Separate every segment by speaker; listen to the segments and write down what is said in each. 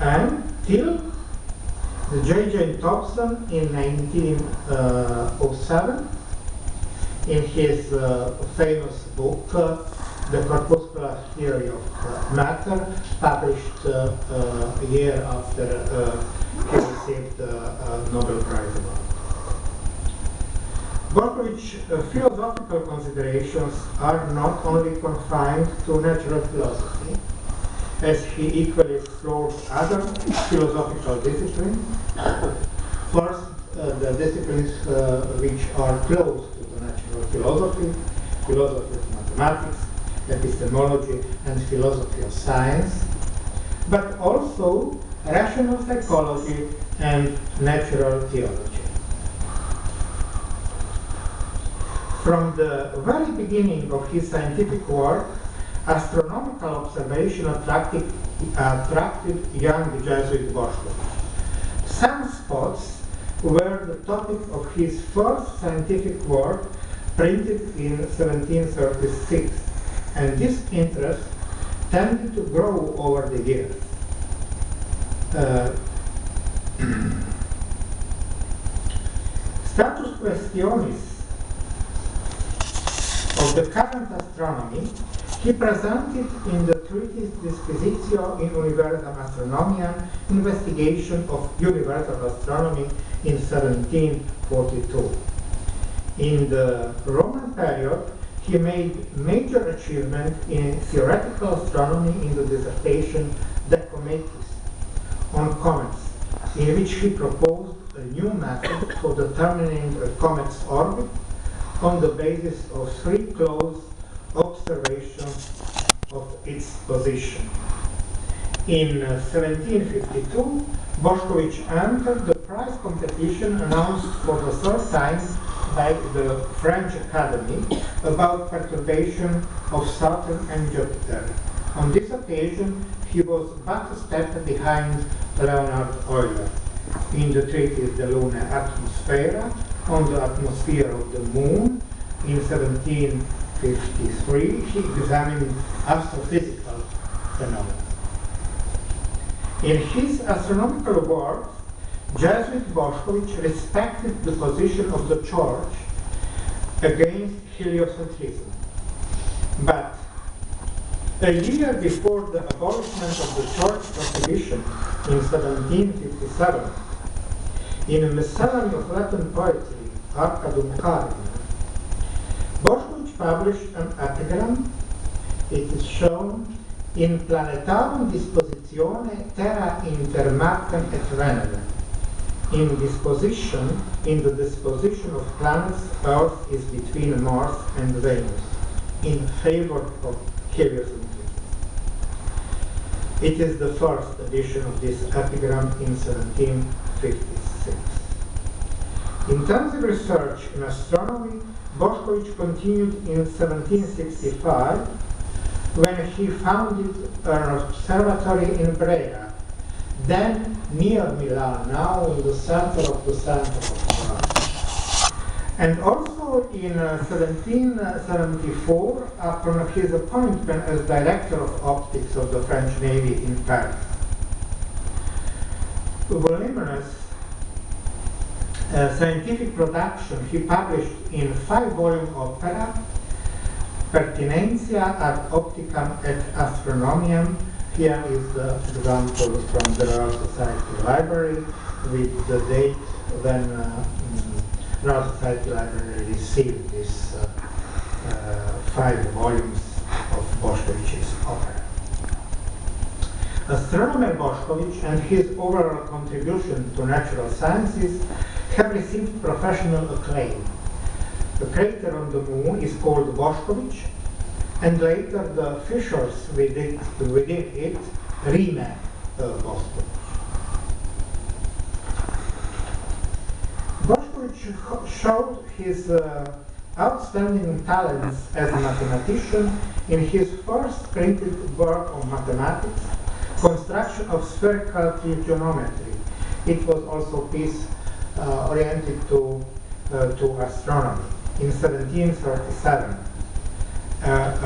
Speaker 1: until J.J. Thompson in 1907, in his famous book, The Corpuscular Theory of Matter, published a year after he received the Nobel Prize award. Boscovich's philosophical considerations are not only confined to natural philosophy, as he equally explored other philosophical disciplines. First, the disciplines which are close to the natural philosophy, philosophy of mathematics, epistemology, and philosophy of science, but also rational psychology and natural theology. From the very beginning of his scientific work, astronomical observation attracted young Jesuit Boscovich. Sunspots were the topic of his first scientific work, printed in 1736, and this interest tended to grow over the years. Status questionis of the current astronomy he presented in the treatise Disquisitio in Universam Astronomiam, Investigation of Universal Astronomy in 1742. In the Roman period, he made major achievement in theoretical astronomy in the dissertation De Cometis on comets, in which he proposed a new method for determining a comet's orbit on the basis of three close observations of its position. In 1752, Boscovich entered the prize competition announced for the third time by the French Academy about perturbation of Saturn and Jupiter. On this occasion, he was but a step behind Leonhard Euler. In the treatise De Luna Atmosphera, on the atmosphere of the Moon, in 1753, he examined astrophysical phenomena. In his astronomical works, Jesuit Boscovich respected the position of the Church against heliocentrism. But a year before the abolishment of the Church prohibition in 1757, in a Miscellany of Latin Poetry, Arcadum Carmen, Boscovich published an epigram. It is shown in Planetarum Dispositione Terra inter Martem et Venere. In the disposition of planets, Earth is between Mars and Venus, in favor of heliocentrism. It is the first edition of this epigram in 1756. Intensive research in astronomy, Boscovich continued in 1765, when he founded an observatory in Brera, then near Milan, now in the center of the center of Milan. And also in 1774, upon his appointment as director of optics of the French Navy in Paris. Voluminous scientific production he published in 5-volume opera, Pertinentia ad Opticam et Astronomiam. Here is the example from the Royal Society Library with the date when Royal Society Library received these 5 volumes of Boscovich's opera. Astronomer Boscovich and his overall contribution to natural sciences have received professional acclaim. The crater on the Moon is called Boscovich, and later the fissures within it renamed Boscovich. Boscovich showed his outstanding talents as a mathematician in his first printed work on mathematics, Construction of Spherical Trigonometry. It was also a piece oriented to astronomy in 1737.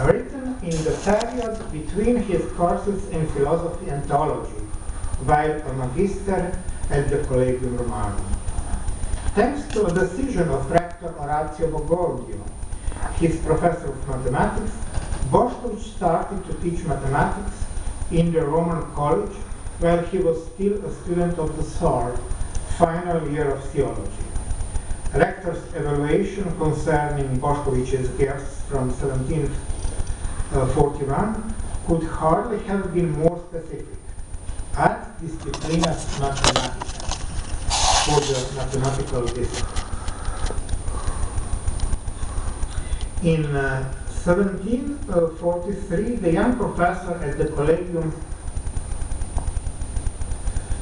Speaker 1: Written in the period between his courses in philosophy and theology, while a magister at the Collegium Romanum. Thanks to a decision of Rector Orazio Bogoglio, his professor of mathematics, Boscovich started to teach mathematics in the Roman College while he was still a student of the third, final year of theology. Rector's evaluation concerning Boscovich's guests from 1741 could hardly have been more specific. Ad disciplinas mathematica, for the mathematical discipline. In 1743, the young professor at the Collegium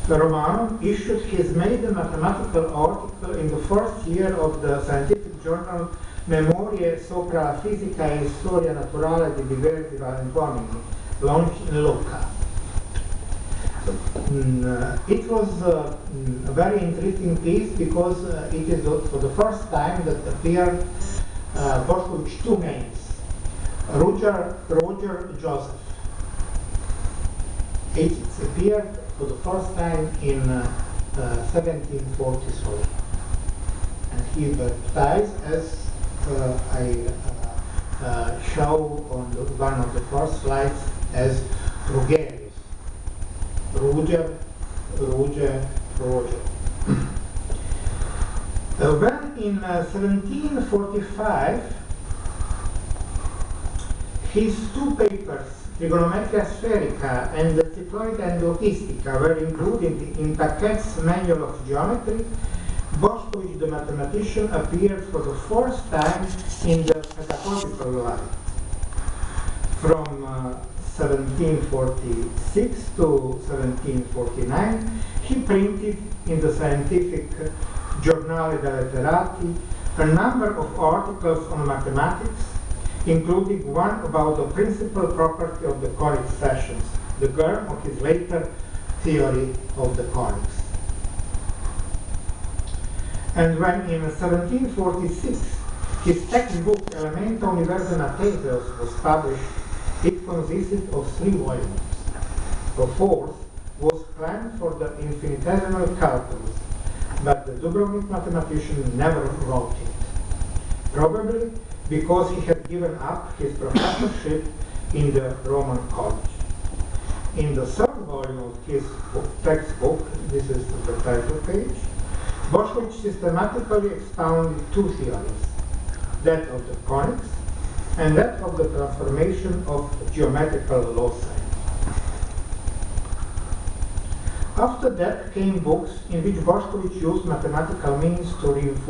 Speaker 1: Romanum issued his maiden mathematical article in the first year of the scientific journal Memoriae sopra la fisica e storia naturale di diversi uomini, launched in Lucca. It was a very interesting piece because it is for the first time that appeared Boscovich two names, Roger Joseph. It appeared for the first time in 1743. And he baptized, as I show on one of the first slides, as Rugerius. Roger. When in 1745 his two papers, Trigonometria Spherica and Cycloid and Logistica, were included in Paquet's Manual of Geometry, Boscovich the mathematician appeared for the first time in the pedagogical light. From 1746 to 1749, he printed in the scientific Giornale dei Letterati a number of articles on mathematics, including one about the principal property of the conic sections, the germ of his later theory of the conics. And when in 1746 his textbook Elementa Universae Matheseus was published, it consisted of 3 volumes. The fourth was planned for the infinitesimal calculus, but the Dubrovnik mathematician never wrote it, probably because he had given up his professorship in the Roman College. In the third volume of his textbook, this is the title page, Boscovich systematically expounded 2 theories, that of the conics and that of the transformation of geometrical loci. After that came books in which Boscovich used mathematical means to reinforce